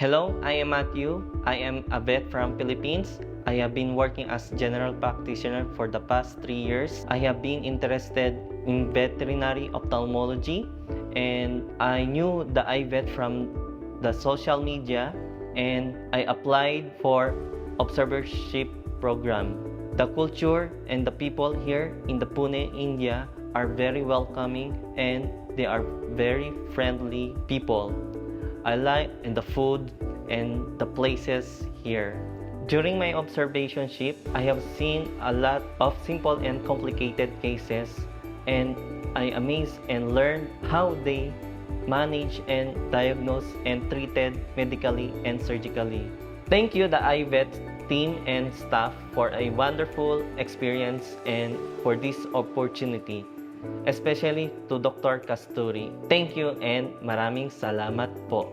Hello, I am Matthew. I am a vet from Philippines. I have been working as general practitioner for the past 3 years. I have been interested in veterinary ophthalmology and I knew the iVet from the social media and I applied for observership program. The culture and the people here in the Pune, India are very welcoming and they are very friendly people. I like the food and the places here. During my observation ship, I have seen a lot of simple and complicated cases and I amazed and learned how they manage and diagnose and treated medically and surgically. Thank you the iVet team and staff for a wonderful experience and for this opportunity. Especially to Dr. Kasturi. Thank you and maraming salamat po.